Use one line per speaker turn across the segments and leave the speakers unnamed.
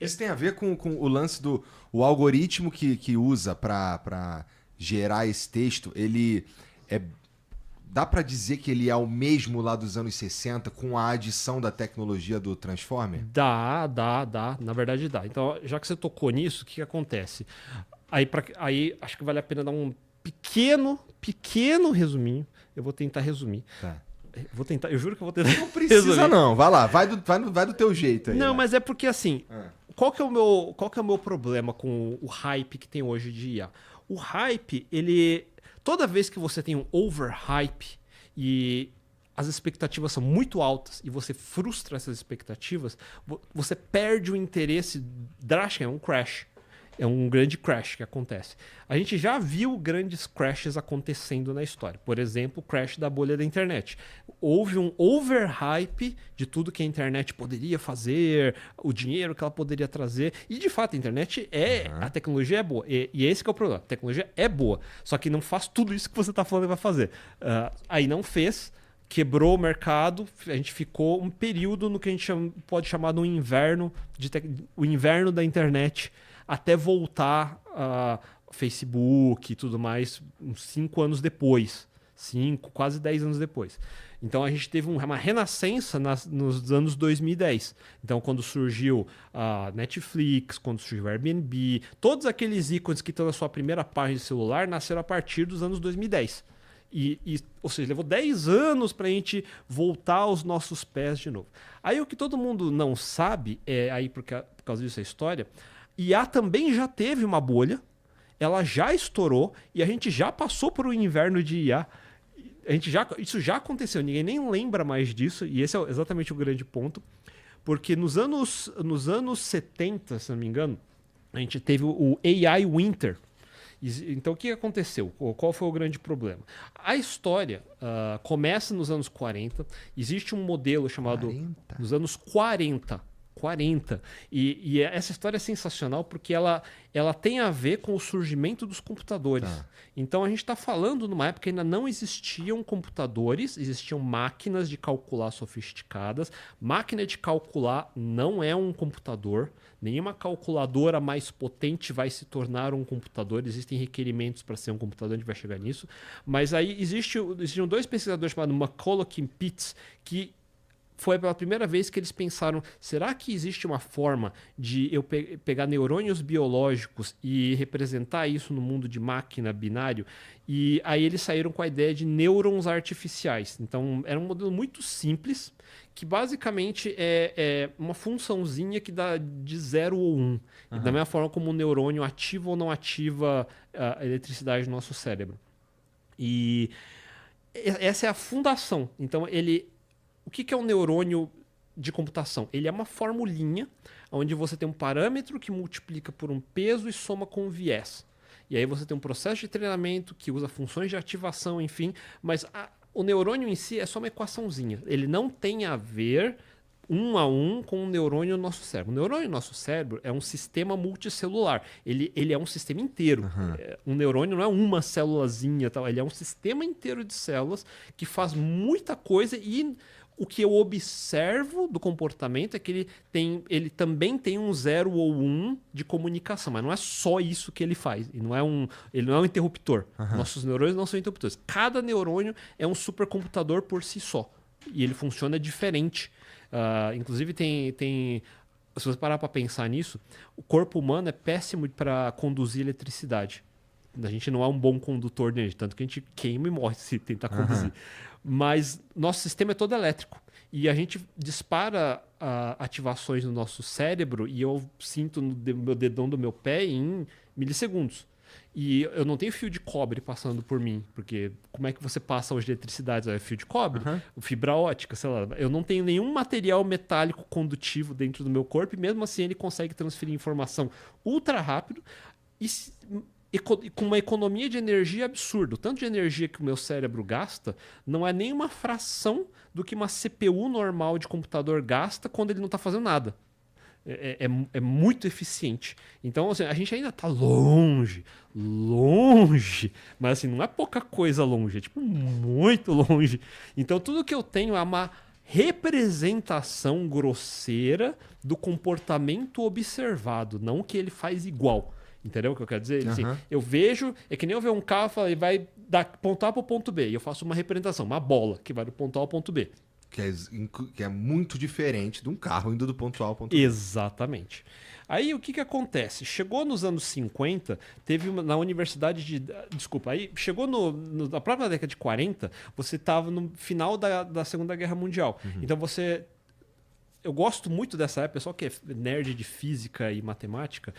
Isso tem a ver com o lance do o algoritmo que usa para gerar esse texto, ele é. Dá pra dizer que ele é o mesmo lá dos anos 60 com a adição da tecnologia do Transformer?
Dá. Na verdade, dá. Então, já que você tocou nisso, o que acontece? Aí acho que vale a pena dar um pequeno resuminho. Eu vou tentar resumir.
Tá.
Vou tentar, eu juro que eu vou tentar.
Não precisa não, vai lá, vai do teu jeito aí.
Não,
vai.
mas é porque assim, qual que é o meu problema com o hype que tem hoje de IA? O hype, toda vez que você tem um overhype e as expectativas são muito altas e você frustra essas expectativas, você perde o interesse drástico, é um crash. É um grande crash que acontece. A gente já viu grandes crashes acontecendo na história. Por exemplo, o crash da bolha da internet. Houve um overhype de tudo que a internet poderia fazer, o dinheiro que ela poderia trazer. E, de fato, a internet a tecnologia é boa. E esse que é o problema. A tecnologia é boa. Só que não faz tudo isso que você está falando que vai fazer. Aí não fez. Quebrou o mercado, a gente ficou um período no que a gente pode chamar de um inverno, o inverno da internet, até voltar a Facebook e tudo mais, uns 5 anos depois. 5, quase 10 anos depois. Então a gente teve uma renascença nos anos 2010. Então quando surgiu a Netflix, quando surgiu o Airbnb, todos aqueles ícones que estão na sua primeira página de celular nasceram a partir dos anos 2010. Ou seja, levou 10 anos para a gente voltar aos nossos pés de novo. Aí o que todo mundo não sabe, aí por causa disso a história, IA também já teve uma bolha, ela já estourou e a gente já passou por um inverno de IA. Isso já aconteceu, ninguém nem lembra mais disso, e esse é exatamente o grande ponto, porque nos anos 70, se não me engano, a gente teve o AI Winter. Então, o que aconteceu? Qual foi o grande problema? A história começa nos anos 40. Existe um modelo chamado...
40?
Nos anos 40. E essa história é sensacional porque ela tem a ver com o surgimento dos computadores. Então, a gente está falando numa época que ainda não existiam computadores, existiam máquinas de calcular sofisticadas. Máquina de calcular não é um computador. Nenhuma calculadora mais potente vai se tornar um computador. Existem requerimentos para ser um computador, a gente vai chegar nisso. Mas aí existiam 2 pesquisadores chamados McCulloch e Pitts que foi pela primeira vez que eles pensaram, será que existe uma forma de eu pegar neurônios biológicos e representar isso no mundo de máquina binário? E aí eles saíram com a ideia de nêurons artificiais. Então era um modelo muito simples, que basicamente é uma funçãozinha que dá de 0 ou 1. Da mesma forma como o neurônio ativa ou não ativa a eletricidade do nosso cérebro. E essa é a fundação. Então o que é um neurônio de computação? Ele é uma formulinha onde você tem um parâmetro que multiplica por um peso e soma com um viés. E aí você tem um processo de treinamento que usa funções de ativação, enfim, mas o neurônio em si é só uma equaçãozinha. Ele não tem a ver 1 a 1 com o neurônio no nosso cérebro. O neurônio no nosso cérebro é um sistema multicelular. Ele é um sistema inteiro. Um neurônio não é uma célulazinha, tal. Ele é um sistema inteiro de células que faz muita coisa e o que eu observo do comportamento é que ele também tem um 0 ou 1 de comunicação, mas não é só isso que ele faz. Ele não é um interruptor. Nossos neurônios não são interruptores. Cada neurônio é um supercomputador por si só. E ele funciona diferente. Inclusive, se você parar para pensar nisso, o corpo humano é péssimo para conduzir eletricidade. A gente não é um bom condutor de energia, tanto que a gente queima e morre se tentar conduzir. Mas nosso sistema é todo elétrico. E a gente dispara ativações no nosso cérebro e eu sinto no meu dedão do meu pé em milissegundos. E eu não tenho fio de cobre passando por mim, porque como é que você passa hoje de eletricidade? É fio de cobre? Fibra ótica, sei lá. Eu não tenho nenhum material metálico condutivo dentro do meu corpo e mesmo assim ele consegue transferir informação ultra rápido e com uma economia de energia absurda. O tanto de energia que o meu cérebro gasta não é nem uma fração do que uma CPU normal de computador gasta quando ele não está fazendo nada. É muito eficiente. Então, assim, a gente ainda está longe, mas assim, não é pouca coisa longe, é tipo muito longe. Então, tudo que eu tenho é uma representação grosseira do comportamento observado, não o que ele faz igual. Entendeu o que eu quero dizer? Assim, eu vejo, é que nem eu ver um carro e vai da ponto A para o ponto B, e eu faço uma representação, uma bola que vai do ponto A ao ponto B.
Que é muito diferente de um carro indo do ponto A ao ponto B.
Exatamente. Aí o que acontece? Chegou nos anos 50, teve na universidade de... Desculpa, aí chegou na própria década de 40, você estava no final da Segunda Guerra Mundial. Então você... Eu gosto muito dessa época, pessoal que é nerd de física e matemática.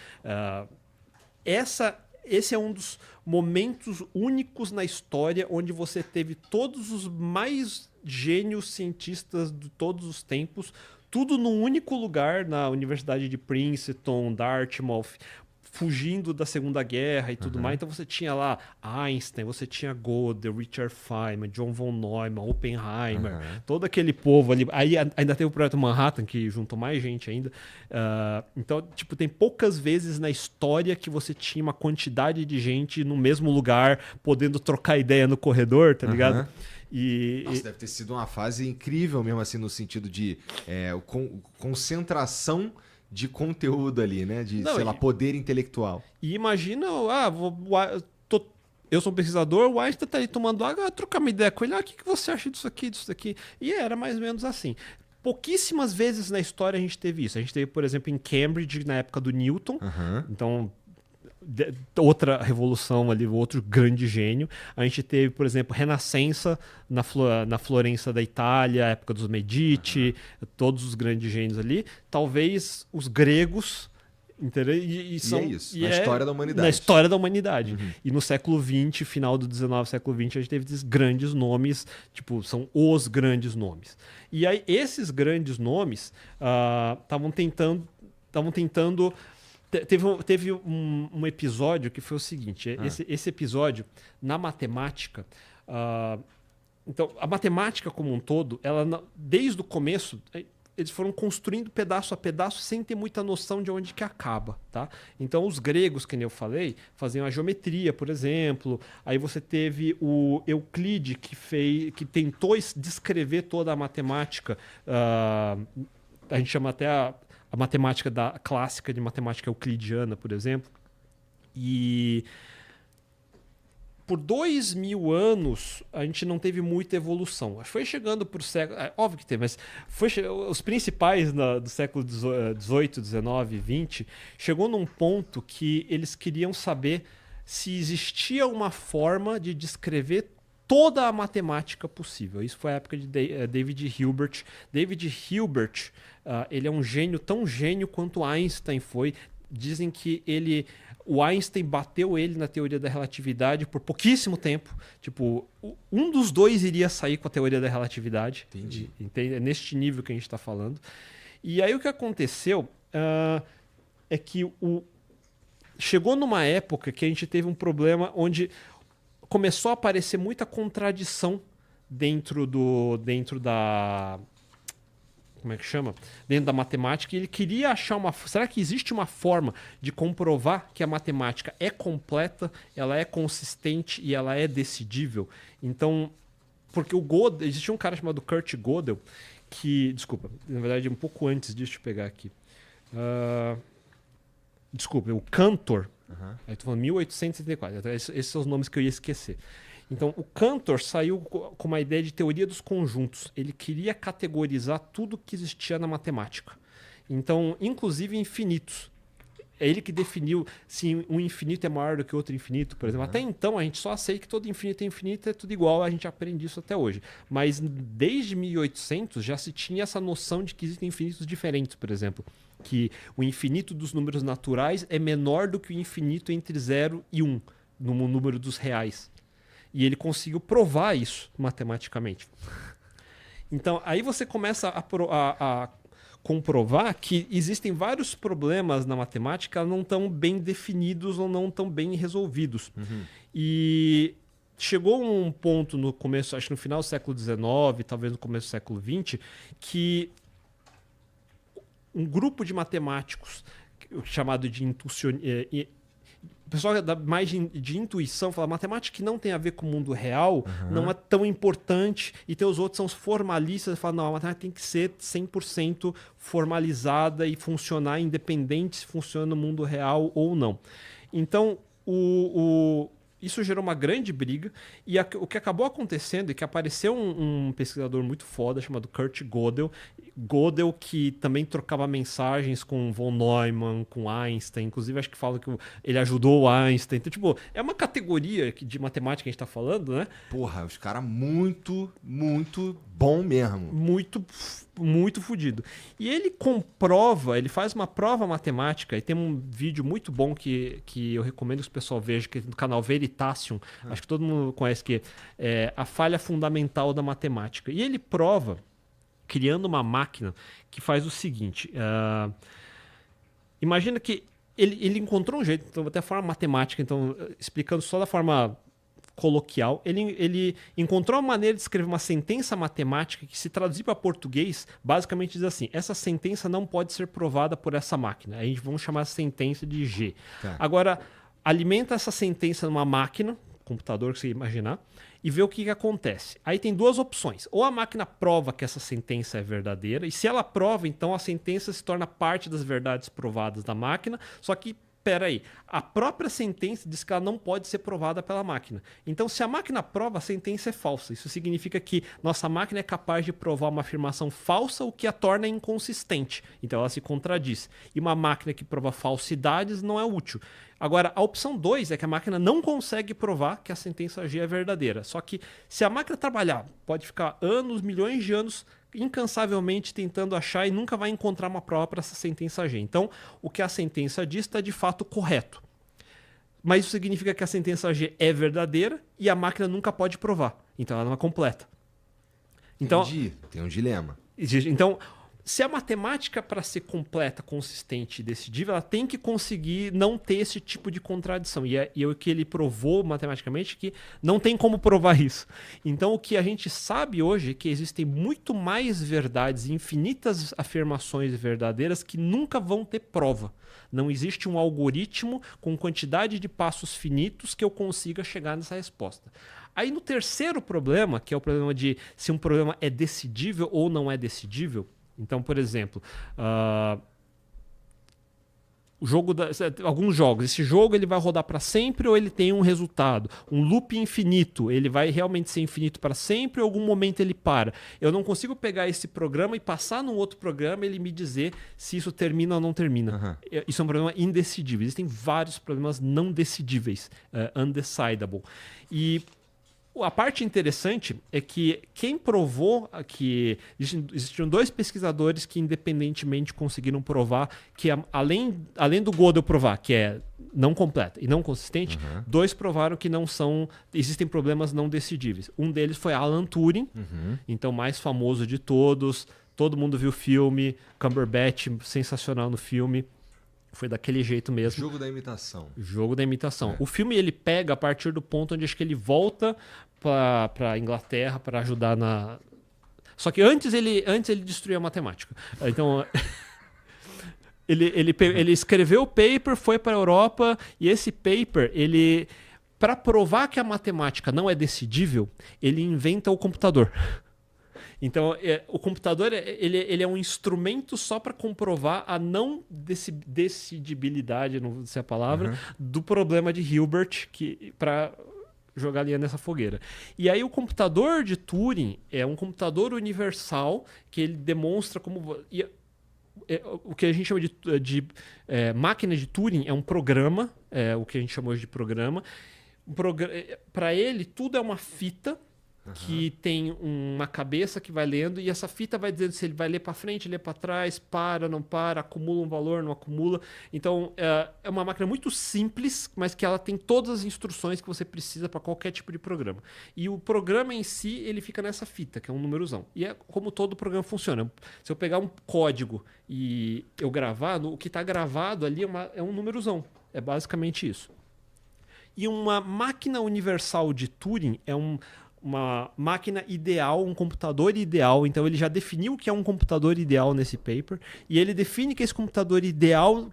Esse é um dos momentos únicos na história onde você teve todos os mais gênios cientistas de todos os tempos, tudo num único lugar, na Universidade de Princeton, Dartmouth, fugindo da Segunda Guerra e tudo mais. Então você tinha lá Einstein, você tinha Gödel, Richard Feynman, John von Neumann, Oppenheimer, todo aquele povo ali. Aí ainda teve o Projeto Manhattan, que juntou mais gente ainda. Então, tipo, tem poucas vezes na história que você tinha uma quantidade de gente no mesmo lugar, podendo trocar ideia no corredor, tá ligado?
Nossa, deve ter sido uma fase incrível mesmo, assim, no sentido de concentração de conteúdo ali, né? De, sei lá, poder intelectual.
E imagina, eu sou um pesquisador, o Einstein tá aí tomando água, trocar uma ideia com ele, o que você acha disso aqui, disso daqui? E era mais ou menos assim. Pouquíssimas vezes na história a gente teve isso. A gente teve, por exemplo, em Cambridge, na época do Newton. Então, outra revolução ali, outro grande gênio. A gente teve, por exemplo, Renascença na Florença da Itália, a época dos Medici, todos os grandes gênios ali. Talvez os gregos, entendeu?
E é isso, na história da humanidade.
Na história da humanidade. E no século XX, final do XIX, século XX, a gente teve esses grandes nomes, tipo, são os grandes nomes. E aí, esses grandes nomes estavam tentando Teve um episódio que foi o seguinte, esse episódio, na matemática, então, a matemática como um todo, ela, desde o começo, eles foram construindo pedaço a pedaço sem ter muita noção de onde que acaba, tá? Então, os gregos, que nem eu falei, faziam a geometria, por exemplo. Aí você teve o Euclide, que tentou descrever toda a matemática. A gente chama até a matemática clássica de matemática euclidiana, por exemplo. E por 2000 anos a gente não teve muita evolução. Foi chegando para o século... óbvio que teve, mas os principais do século XVIII, XIX, XX, chegou num ponto que eles queriam saber se existia uma forma de descrever toda a matemática possível. Isso foi a época de David Hilbert. David Hilbert, ele é um gênio, tão gênio quanto Einstein foi. Dizem que o Einstein bateu ele na teoria da relatividade por pouquíssimo tempo. Tipo, um dos dois iria sair com a teoria da relatividade.
Entendi.
É neste nível que a gente está falando. E aí o que aconteceu é que chegou numa época que a gente teve um problema onde começou a aparecer muita contradição dentro da... Como é que chama? Dentro da matemática. E ele queria achar será que existe uma forma de comprovar que a matemática é completa, ela é consistente e ela é decidível? Então, porque o Gödel... Existia um cara chamado Kurt Gödel que... Desculpa, na verdade, um pouco antes disso, deixa eu pegar aqui. Desculpa, o Cantor... Aí estou falando 1874. Esses são os nomes que eu ia esquecer. Então, o Cantor saiu com uma ideia de teoria dos conjuntos. Ele queria categorizar tudo que existia na matemática. Então, inclusive infinitos. É ele que definiu se um infinito é maior do que outro infinito, por exemplo. Até então, a gente só aceita que todo infinito é infinito, é tudo igual, a gente aprende isso até hoje. Mas desde 1800 já se tinha essa noção de que existem infinitos diferentes, por exemplo. Que o infinito dos números naturais é menor do que o infinito entre 0 e 1, no número dos reais. E ele conseguiu provar isso matematicamente. Então, aí você começa a comprovar que existem vários problemas na matemática não tão bem definidos ou não tão bem resolvidos. E chegou um ponto no começo, acho que no final do século XIX, talvez no começo do século XX, que um grupo de matemáticos chamado de pessoal mais de intuição fala, matemática que não tem a ver com o mundo real não é tão importante, e tem os outros são os formalistas, falam, não, a matemática tem que ser 100% formalizada e funcionar independente se funciona no mundo real ou não. Então, isso gerou uma grande briga, e o que acabou acontecendo é que apareceu um pesquisador muito foda chamado Kurt Gödel, que também trocava mensagens com von Neumann, com Einstein, inclusive acho que fala que ele ajudou o Einstein. Então, tipo, é uma categoria de matemática que a gente tá falando, né?
Porra, os caras muito, muito bom mesmo.
Muito fodido. E ele faz uma prova matemática, e tem um vídeo muito bom que eu recomendo que o pessoal veja, que é no canal Veritasium, acho que todo mundo conhece, que é a falha fundamental da matemática. E ele prova, criando uma máquina que faz o seguinte, imagina que ele encontrou um jeito, então até a forma matemática, então explicando só da forma coloquial, ele encontrou uma maneira de escrever uma sentença matemática que, se traduzir para português, basicamente diz assim: essa sentença não pode ser provada por essa máquina. A gente vamos chamar essa sentença de G. Tá. Agora, alimenta essa sentença numa máquina, computador que você imaginar, e vê o que acontece. Aí tem duas opções. Ou a máquina prova que essa sentença é verdadeira, e se ela prova, então a sentença se torna parte das verdades provadas da máquina, só que peraí, a própria sentença diz que ela não pode ser provada pela máquina. Então, se a máquina prova, a sentença é falsa. Isso significa que nossa máquina é capaz de provar uma afirmação falsa, o que a torna inconsistente. Então, ela se contradiz. E uma máquina que prova falsidades não é útil. Agora, a opção 2 é que a máquina não consegue provar que a sentença G é verdadeira. Só que, se a máquina trabalhar, pode ficar anos, milhões de anos, incansavelmente tentando achar, e nunca vai encontrar uma prova para essa sentença G. Então, o que a sentença diz está de fato correto. Mas isso significa que a sentença G é verdadeira e a máquina nunca pode provar. Então, ela não é completa. Então,
entendi. Tem um dilema.
Então, se a matemática, para ser completa, consistente e decidível, ela tem que conseguir não ter esse tipo de contradição. E o que ele provou matematicamente é que não tem como provar isso. Então, o que a gente sabe hoje é que existem muito mais verdades, infinitas afirmações verdadeiras que nunca vão ter prova. Não existe um algoritmo com quantidade de passos finitos que eu consiga chegar nessa resposta. Aí, no terceiro problema, que é o problema de se um problema é decidível ou não é decidível. Então, por exemplo, alguns jogos, esse jogo ele vai rodar para sempre ou ele tem um resultado? Um loop infinito, ele vai realmente ser infinito para sempre ou em algum momento ele para? Eu não consigo pegar esse programa e passar num outro programa e ele me dizer se isso termina ou não termina. Isso é um problema indecidível. Existem vários problemas não decidíveis, undecidable. E a parte interessante é que quem provou que existiam dois pesquisadores que independentemente conseguiram provar que, além do Gödel provar que é não completa e não consistente, dois provaram que não são, existem problemas não decidíveis. Um deles foi Alan Turing, então mais famoso de todos, todo mundo viu o filme, Cumberbatch sensacional no filme. Foi daquele jeito mesmo.
Jogo da imitação.
Jogo da imitação. O filme ele pega a partir do ponto onde acho que ele volta para Inglaterra para ajudar na... Só que antes ele destruiu a matemática. Então... ele escreveu o paper, foi para a Europa, e esse paper, para provar que a matemática não é decidível, ele inventa o computador. Então, o computador ele é um instrumento só para comprovar a não decidibilidade, não sei a palavra, do problema de Hilbert, para jogar linha nessa fogueira. E aí o computador de Turing é um computador universal que ele demonstra como... o que a gente chama de máquina de Turing é um programa, o que a gente chama hoje de programa. Para ele, tudo é uma fita que tem uma cabeça que vai lendo, e essa fita vai dizendo se ele vai ler para frente, ler para trás, para, não para, acumula um valor, não acumula. Então, é uma máquina muito simples, mas que ela tem todas as instruções que você precisa para qualquer tipo de programa. E o programa em si, ele fica nessa fita, que é um númerozão. E é como todo programa funciona. Se eu pegar um código e eu gravar, o que está gravado ali é um númerozão. É basicamente isso. E uma máquina universal de Turing é uma máquina ideal, um computador ideal. Então ele já definiu o que é um computador ideal nesse paper. E ele define que esse computador ideal...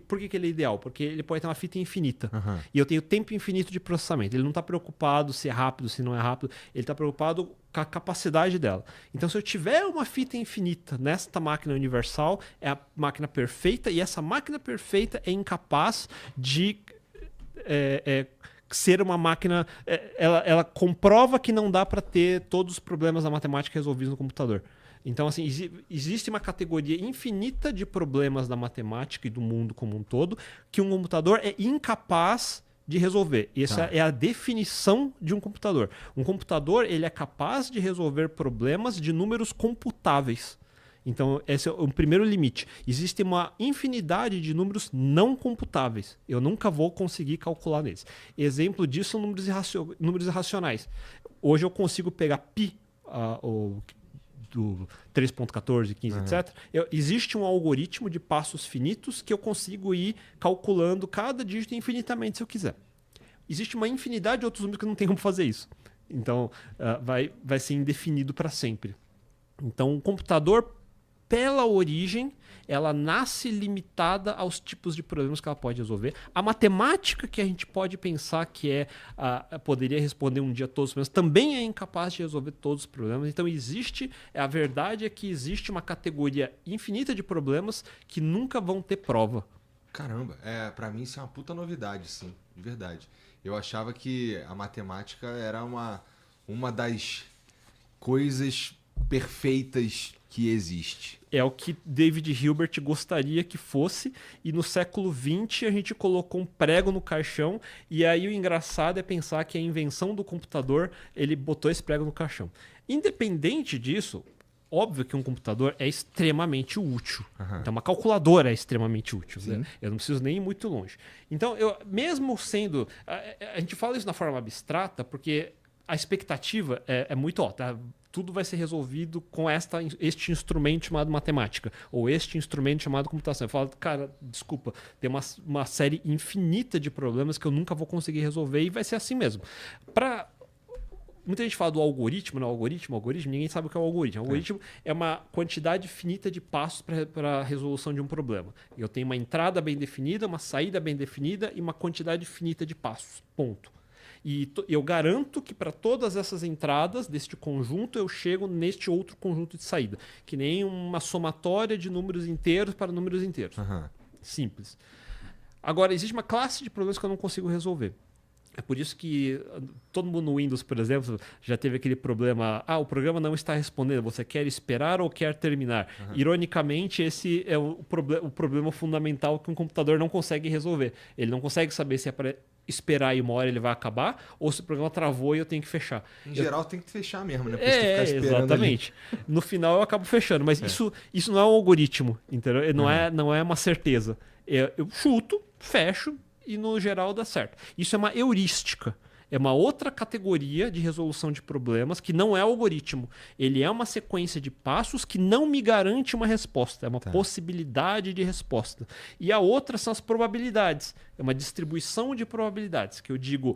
Por que ele é ideal? Porque ele pode ter uma fita infinita. E eu tenho tempo infinito de processamento. Ele não está preocupado se é rápido, se não é rápido. Ele está preocupado com a capacidade dela. Então se eu tiver uma fita infinita nesta máquina universal, é a máquina perfeita. E essa máquina perfeita é incapaz de... ser uma máquina... Ela comprova que não dá para ter todos os problemas da matemática resolvidos no computador. Então, assim, existe uma categoria infinita de problemas da matemática e do mundo como um todo que um computador é incapaz de resolver. Essa é a definição de um computador. Um computador ele é capaz de resolver problemas de números computáveis. Então, esse é o primeiro limite. Existe uma infinidade de números não computáveis. Eu nunca vou conseguir calcular neles. Exemplo disso são números irracionais. Hoje eu consigo pegar π, do 3.14, 15, etc. Existe um algoritmo de passos finitos que eu consigo ir calculando cada dígito infinitamente se eu quiser. Existe uma infinidade de outros números que não tem como fazer isso. Então, vai ser indefinido para sempre. Então, o computador, pela origem, ela nasce limitada aos tipos de problemas que ela pode resolver. A matemática que a gente pode pensar que poderia responder um dia todos os problemas, também é incapaz de resolver todos os problemas. Então a verdade é que existe uma categoria infinita de problemas que nunca vão ter prova.
Caramba, pra mim isso é uma puta novidade, sim, de verdade. Eu achava que a matemática era uma das coisas perfeitas que existe.
É o que David Hilbert gostaria que fosse, e no século XX a gente colocou um prego no caixão, e aí o engraçado é pensar que a invenção do computador, ele botou esse prego no caixão. Independente disso, óbvio que um computador é extremamente útil. Então uma calculadora é extremamente útil. Né? Eu não preciso nem ir muito longe. Então, mesmo sendo... A gente fala isso na forma abstrata porque a expectativa é muito alta. Tudo vai ser resolvido com este instrumento chamado matemática, ou este instrumento chamado computação. Eu falo, cara, desculpa, tem uma série infinita de problemas que eu nunca vou conseguir resolver e vai ser assim mesmo. Muita gente fala do algoritmo, ninguém sabe o que é o algoritmo. O algoritmo é uma quantidade finita de passos para a resolução de um problema. Eu tenho uma entrada bem definida, uma saída bem definida e uma quantidade finita de passos. Ponto. E eu garanto que para todas essas entradas deste conjunto eu chego neste outro conjunto de saída. Que nem uma somatória de números inteiros para números inteiros. Simples. Agora, existe uma classe de problemas que eu não consigo resolver. É por isso que todo mundo no Windows, por exemplo, já teve aquele problema. O programa não está respondendo. Você quer esperar ou quer terminar? Ironicamente, esse é o problema fundamental que um computador não consegue resolver. Ele não consegue saber se é para esperar e uma hora ele vai acabar, ou se o programa travou e eu tenho que fechar.
Em geral tem que fechar mesmo, né? Porque você ficar esperando
exatamente. Ali. No final eu acabo fechando, mas isso não é um algoritmo, entendeu? Não é uma certeza. Eu chuto, fecho e no geral dá certo. Isso é uma heurística. É uma outra categoria de resolução de problemas que não é algoritmo. Ele é uma sequência de passos que não me garante uma resposta. É uma possibilidade de resposta. E a outra são as probabilidades. É uma distribuição de probabilidades. Que eu digo,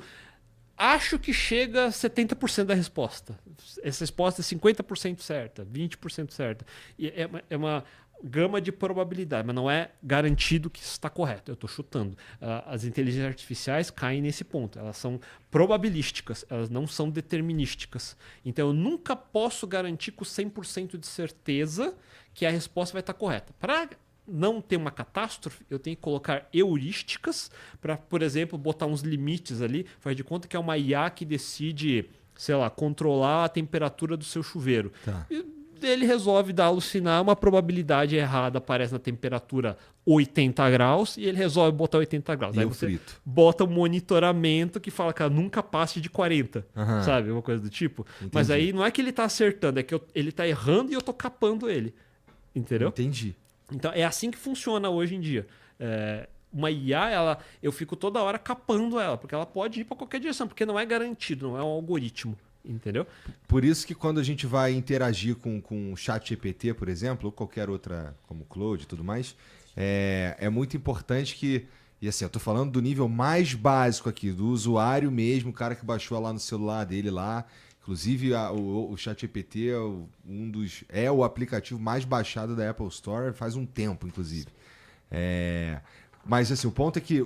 acho que chega a 70% da resposta. Essa resposta é 50% certa, 20% certa. E é uma gama de probabilidade, mas não é garantido que isso está correto. Eu estou chutando. As inteligências artificiais caem nesse ponto. Elas são probabilísticas, elas não são determinísticas. Então eu nunca posso garantir com 100% de certeza que a resposta vai estar correta. Para não ter uma catástrofe, eu tenho que colocar heurísticas para, por exemplo, botar uns limites ali. Faz de conta que é uma IA que decide, sei lá, controlar a temperatura do seu chuveiro. Ele resolve alucinar, uma probabilidade errada aparece na temperatura 80 graus e ele resolve botar 80 graus. Aí você bota um monitoramento que fala, cara, nunca passe de 40, sabe? Uma coisa do tipo. Entendi. Mas aí não é que ele está acertando, é que ele está errando e eu estou capando ele. Entendeu?
Entendi.
Então é assim que funciona hoje em dia. Uma IA, eu fico toda hora capando ela, porque ela pode ir para qualquer direção, porque não é garantido, não é um algoritmo. Entendeu?
Por isso que quando a gente vai interagir com o ChatGPT, por exemplo, ou qualquer outra, como Claude e tudo mais, é muito importante que... E assim, eu tô falando do nível mais básico aqui, do usuário mesmo, o cara que baixou lá no celular dele lá, Inclusive, o ChatGPT é o aplicativo mais baixado da Apple Store faz um tempo, inclusive. Mas assim, o ponto é que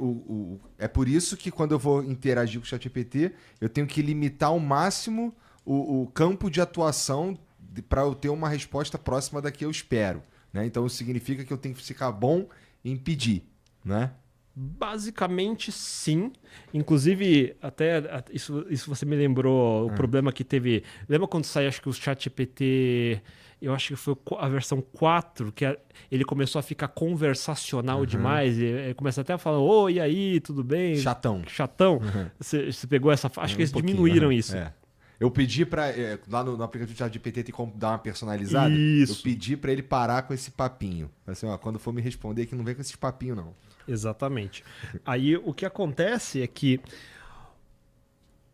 é por isso que quando eu vou interagir com o ChatGPT, eu tenho que limitar ao máximo o campo de atuação para eu ter uma resposta próxima da que eu espero. Né? Então, isso significa que eu tenho que ficar bom em pedir, né?
Basicamente, sim. Inclusive, até isso você me lembrou o problema que teve. Lembra quando saiu, acho que o ChatGPT, eu acho que foi a versão 4, que ele começou a ficar conversacional demais. E começa até a falar: oi, e aí, tudo bem?
Chatão.
Você pegou essa. Acho que eles diminuíram isso.
Eu pedi pra. Lá no aplicativo do ChatGPT tem como dar uma personalizada.
Isso.
Eu pedi pra ele parar com esse papinho. Assim, ó, quando for me responder aqui, não vem com esses papinhos, não.
Exatamente. Aí o que acontece é que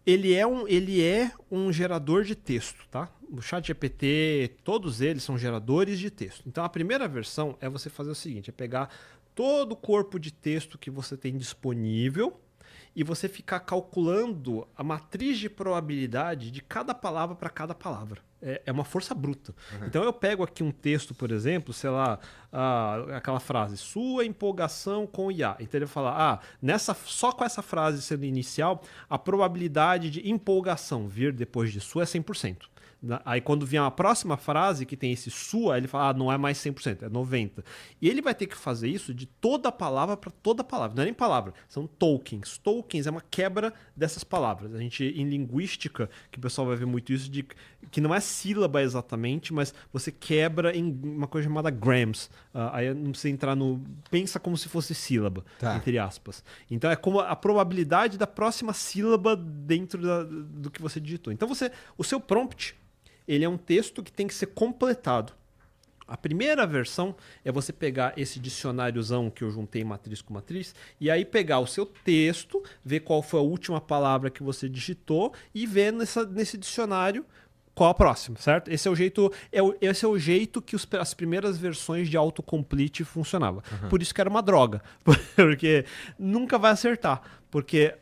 ele é um gerador de texto, tá? O ChatGPT, todos eles são geradores de texto. Então a primeira versão é você fazer o seguinte, é pegar todo o corpo de texto que você tem disponível e você ficar calculando a matriz de probabilidade de cada palavra para cada palavra. É uma força bruta. Então eu pego aqui um texto, por exemplo, sei lá, aquela frase, sua empolgação com IA. Então ele vai falar, só com essa frase sendo inicial, a probabilidade de empolgação vir depois de sua é 100%. Aí quando vier a próxima frase que tem esse sua, ele fala, não é mais 100%, é 90%. E ele vai ter que fazer isso de toda palavra para toda palavra. Não é nem palavra, são tokens. Tokens é uma quebra dessas palavras. A gente, em linguística, que o pessoal vai ver muito isso, que não é sílaba exatamente, mas você quebra em uma coisa chamada grams. Aí não precisa entrar no... Pensa como se fosse sílaba, entre aspas. Então é como a probabilidade da próxima sílaba dentro do que você digitou. Então o seu prompt... Ele é um texto que tem que ser completado. A primeira versão é você pegar esse dicionáriozão que eu juntei matriz com matriz e aí pegar o seu texto, ver qual foi a última palavra que você digitou e ver nesse dicionário qual a próxima, certo? Esse é o jeito que as primeiras versões de autocomplete funcionavam. Por isso que era uma droga, porque nunca vai acertar, porque...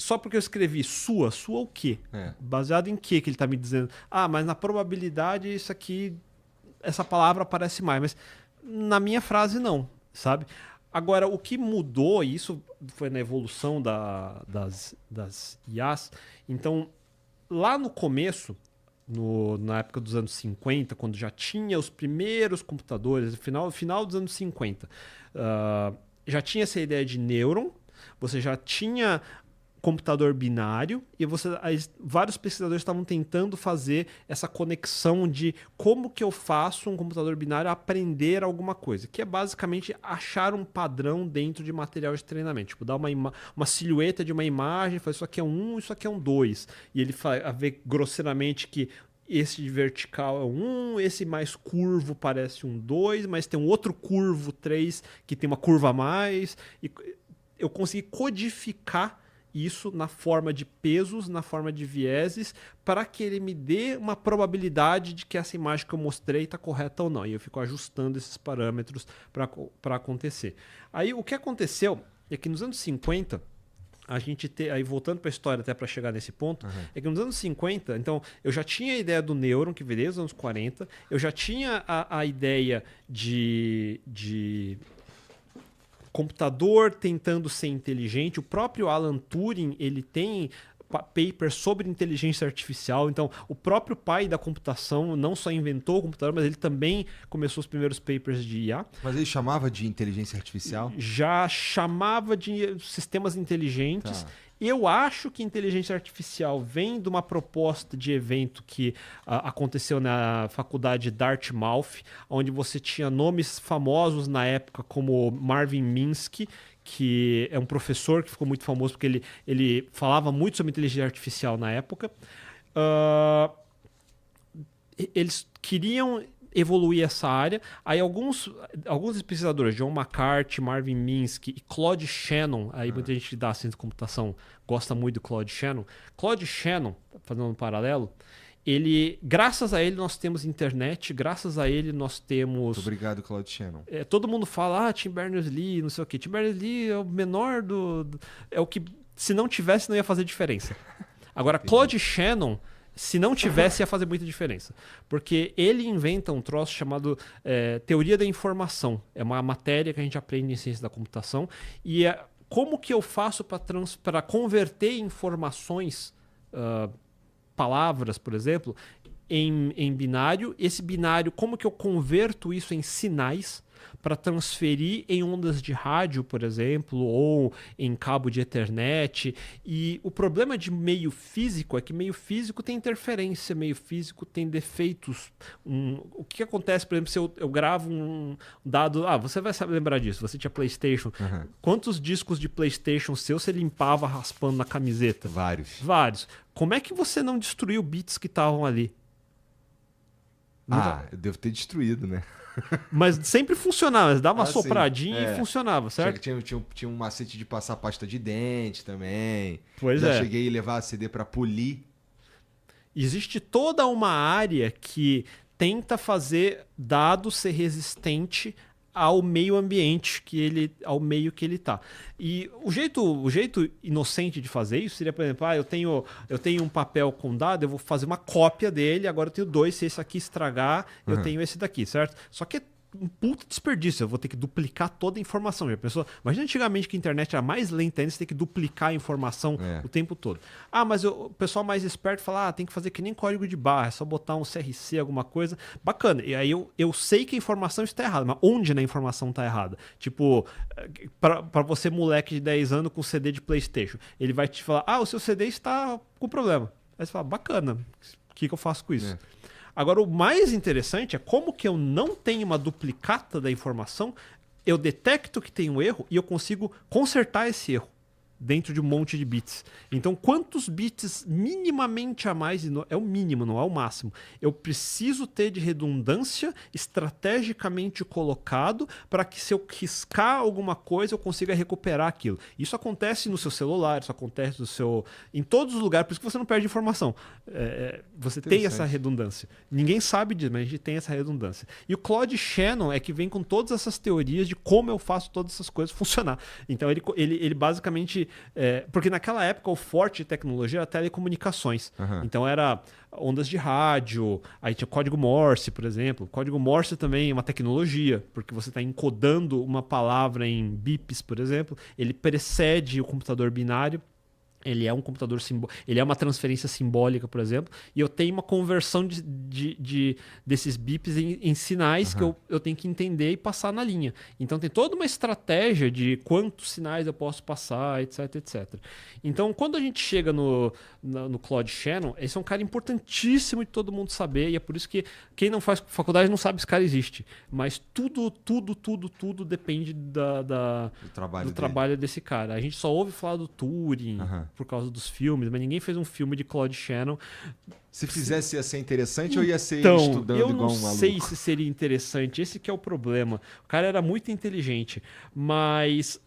Só porque eu escrevi sua o quê? Baseado em quê que ele está me dizendo? Mas na probabilidade essa palavra aparece mais. Mas na minha frase não, sabe? Agora, o que mudou, e isso foi na evolução das IAs, então, lá no começo, na época dos anos 50, quando já tinha os primeiros computadores, final dos anos 50, já tinha essa ideia de nêuron, você já tinha... computador binário e vários pesquisadores estavam tentando fazer essa conexão de como que eu faço um computador binário aprender alguma coisa, que é basicamente achar um padrão dentro de material de treinamento, tipo dar uma silhueta de uma imagem, falar isso aqui é um 1, isso aqui é um 2, e ele ver grosseiramente que esse vertical é um 1, esse mais curvo parece um 2, mas tem um outro curvo 3 que tem uma curva a mais, e eu consegui codificar isso na forma de pesos, na forma de vieses, para que ele me dê uma probabilidade de que essa imagem que eu mostrei está correta ou não. E eu fico ajustando esses parâmetros para acontecer. Aí o que aconteceu é que nos anos 50, a gente aí voltando para a história até para chegar nesse ponto, é que nos anos 50, então eu já tinha a ideia do nêuron, que veio nos anos 40, eu já tinha a ideia de computador tentando ser inteligente. O próprio Alan Turing, ele tem papers sobre inteligência artificial. Então, o próprio pai da computação não só inventou o computador, mas ele também começou os primeiros papers de IA.
Mas ele chamava de inteligência artificial?
Já chamava de sistemas inteligentes. Eu acho que inteligência artificial vem de uma proposta de evento que aconteceu na faculdade Dartmouth, onde você tinha nomes famosos na época como Marvin Minsky, que é um professor que ficou muito famoso porque ele falava muito sobre inteligência artificial na época. Eles queriam evoluir essa área. Aí alguns pesquisadores, John McCarthy, Marvin Minsky e Claude Shannon, aí muita gente da ciência de computação gosta muito do Claude Shannon. Claude Shannon, fazendo um paralelo, graças a ele nós temos internet, graças a ele nós temos...
Muito obrigado, Claude Shannon.
Todo mundo fala, Tim Berners-Lee, não sei o quê. Tim Berners-Lee é o menor é o que, se não tivesse, não ia fazer diferença. Agora, Claude Shannon, se não tivesse, ia fazer muita diferença. Porque ele inventa um troço chamado teoria da informação. É uma matéria que a gente aprende em ciência da computação. E como que eu faço para converter informações, palavras, por exemplo, em binário. Esse binário, como que eu converto isso em sinais para transferir em ondas de rádio, por exemplo, ou em cabo de Ethernet. E o problema de meio físico é que meio físico tem interferência, meio físico tem defeitos. O que acontece, por exemplo, se eu gravo um dado... você vai saber lembrar disso, você tinha PlayStation.
Uhum.
Quantos discos de PlayStation seu você limpava raspando na camiseta? Vários. Como é que você não destruiu bits que estavam ali?
Eu devo ter destruído, né?
Mas sempre funcionava, dava uma sopradinha e funcionava, certo?
Tinha um macete de passar pasta de dente também.
Pois
Já cheguei a levar a CD para polir.
Existe toda uma área que tenta fazer dado ser resistente ao meio ambiente, ao meio que ele está. E o jeito inocente de fazer isso seria, por exemplo, eu tenho um papel com dado, eu vou fazer uma cópia dele, agora eu tenho 2, se esse aqui estragar, eu tenho esse daqui, certo? Só que é um puta desperdício, eu vou ter que duplicar toda a informação. Já pensou? Imagina antigamente que a internet era mais lenta ainda, você tem que duplicar a informação o tempo todo. Mas o pessoal mais esperto fala, tem que fazer que nem código de barra, é só botar um CRC, alguma coisa. Bacana. E aí eu sei que a informação está errada, mas onde na informação está errada? Tipo, para você moleque de 10 anos com CD de PlayStation, ele vai te falar, o seu CD está com problema. Aí você fala, bacana, o que eu faço com isso? Agora, o mais interessante é como que eu não tenho uma duplicata da informação, eu detecto que tem um erro e eu consigo consertar esse erro dentro de um monte de bits. Então, quantos bits minimamente a mais, é o mínimo, não é o máximo, eu preciso ter de redundância estrategicamente colocado para que se eu riscar alguma coisa, eu consiga recuperar aquilo. Isso acontece no seu celular, isso acontece em todos os lugares, por isso que você não perde informação. Você tem essa redundância. Ninguém sabe disso, mas a gente tem essa redundância. E o Claude Shannon é que vem com todas essas teorias de como eu faço todas essas coisas funcionar. Então, ele basicamente... porque naquela época o forte de tecnologia era telecomunicações. Então era ondas de rádio, aí tinha código Morse, por exemplo. Código Morse também é uma tecnologia, porque você está encodando uma palavra em bips, por exemplo. Ele precede o computador binário. Ele é um computador ele é uma transferência simbólica, por exemplo, e eu tenho uma conversão desses bips em sinais que eu tenho que entender e passar na linha. Então tem toda uma estratégia de quantos sinais eu posso passar, etc, etc. Então quando a gente chega no Claude Shannon, esse é um cara importantíssimo de todo mundo saber, e é por isso que quem não faz faculdade não sabe que esse cara existe. Mas tudo depende do trabalho desse cara. A gente só ouve falar do Turing, por causa dos filmes, mas ninguém fez um filme de Claude Shannon.
Se fizesse, ia ser interessante ou ia ser estudando igual um maluco?
Eu não sei se seria interessante. Esse que é o problema. O cara era muito inteligente, mas...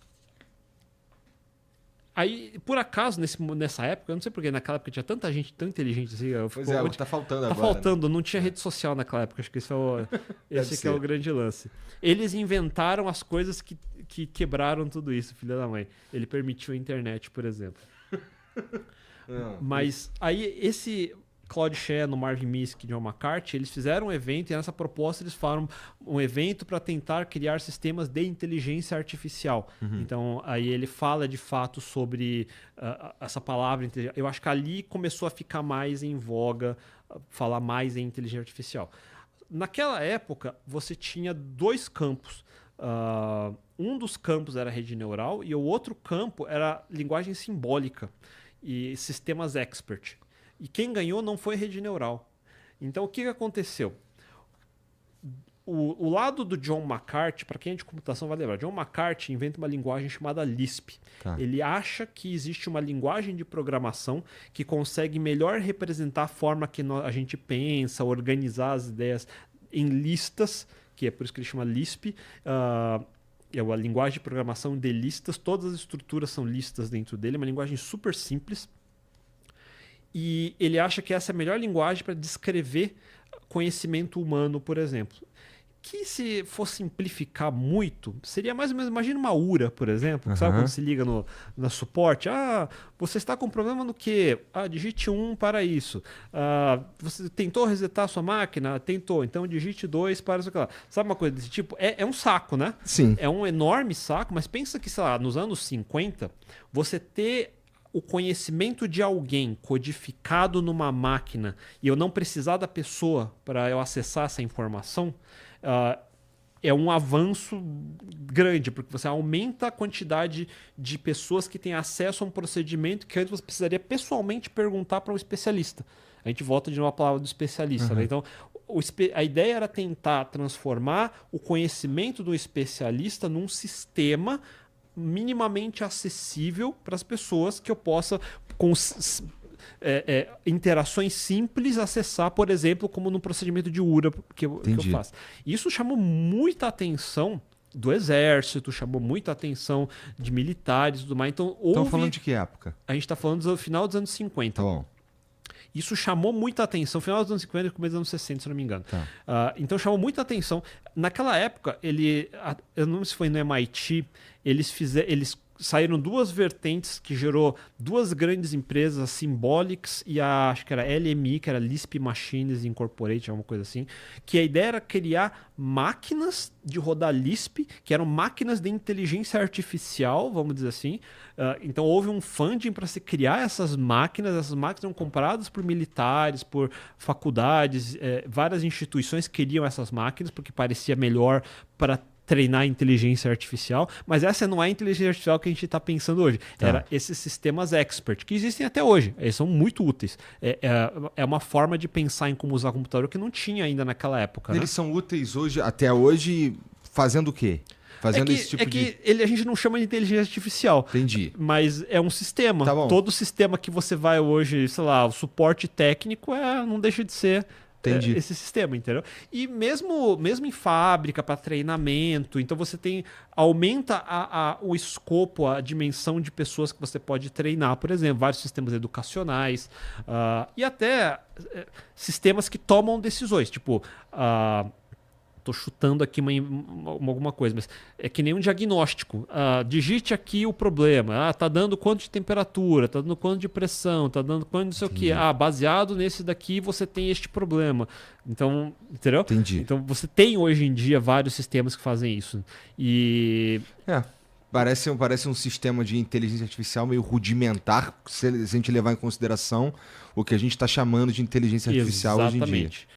Aí, por acaso, nessa época, eu não sei porque naquela época tinha tanta gente tão inteligente assim.
Tá faltando agora.
Tá faltando, não tinha rede social naquela época. Acho que esse que é o grande lance. Eles inventaram as coisas que quebraram tudo isso, filha da mãe. Ele permitiu a internet, por exemplo. Mas aí esse Claude Shannon, Marvin Minsky e John McCarthy, eles fizeram um evento e nessa proposta eles falaram um evento para tentar criar sistemas de inteligência artificial. Então aí ele fala de fato sobre essa palavra. Eu acho que ali começou a ficar mais em voga, falar mais em inteligência artificial. Naquela época você tinha 2 campos. Um dos campos era rede neural e o outro campo era linguagem simbólica e sistemas expert. E quem ganhou não foi rede neural. Então o que aconteceu? O lado do John McCarthy, para quem é de computação vai lembrar, John McCarthy inventa uma linguagem chamada Lisp. Ele acha que existe uma linguagem de programação que consegue melhor representar a forma que a gente pensa, organizar as ideias em listas, que é por isso que ele chama Lisp. É a linguagem de programação de listas, todas as estruturas são listas dentro dele, é uma linguagem super simples. E ele acha que essa é a melhor linguagem para descrever conhecimento humano, por exemplo. que se for simplificar muito, seria mais ou menos, imagina uma URA, por exemplo, sabe quando se liga no suporte? Você está com problema no quê? Digite 1 para isso. Você tentou resetar a sua máquina? Tentou, então digite 2 para isso. Sabe uma coisa desse tipo? É um saco, né?
Sim.
É um enorme saco, mas pensa que, sei lá, nos anos 50, você ter o conhecimento de alguém codificado numa máquina e eu não precisar da pessoa para eu acessar essa informação, é um avanço grande, porque você aumenta a quantidade de pessoas que têm acesso a um procedimento que antes você precisaria pessoalmente perguntar para um especialista. A gente volta de novo à palavra do especialista. Né? Então, a ideia era tentar transformar o conhecimento do especialista num sistema minimamente acessível para as pessoas que eu possa, com interações simples, acessar, por exemplo, como no procedimento de URA que eu faço. Isso chamou muita atenção do exército, chamou muita atenção de militares e tudo mais. Então,
Estamos falando de que época?
A gente está falando do final dos anos 50.
Tá bom.
Isso chamou muita atenção, final dos anos 50 e começo dos anos 60, se não me engano. Então chamou muita atenção. Naquela época, eu não sei se foi no MIT, eles saíram duas vertentes que gerou duas grandes empresas, a Symbolics e acho que era LMI, que era Lisp Machines Incorporated, alguma coisa assim, que a ideia era criar máquinas de rodar Lisp, que eram máquinas de inteligência artificial, vamos dizer assim. Então houve um funding para se criar essas máquinas eram compradas por militares, por faculdades, várias instituições queriam essas máquinas porque parecia melhor para treinar inteligência artificial, mas essa não é a inteligência artificial que a gente está pensando hoje. Era esses sistemas expert, que existem até hoje. Eles são muito úteis. É uma forma de pensar em como usar computador que não tinha ainda naquela época.
Eles são úteis hoje, até hoje, fazendo o quê? Fazendo esse tipo de...
a gente não chama de inteligência artificial.
Entendi.
Mas é um sistema.
Tá bom.
Todo sistema que você vai hoje, sei lá, o suporte técnico não deixa de ser esse sistema, entendeu? E mesmo em fábrica, para treinamento, então você aumenta o escopo, a dimensão de pessoas que você pode treinar, por exemplo, vários sistemas educacionais e até sistemas que tomam decisões, tipo... Tô chutando aqui alguma coisa, mas é que nem um diagnóstico. Digite aqui o problema. Tá dando quanto de temperatura, tá dando quanto de pressão, tá dando quanto não sei o quê. Baseado nesse daqui você tem este problema. Então, entendeu?
Entendi.
Então você tem hoje em dia vários sistemas que fazem isso.
Parece um sistema de inteligência artificial meio rudimentar, se a gente levar em consideração o que a gente está chamando de inteligência artificial hoje em dia.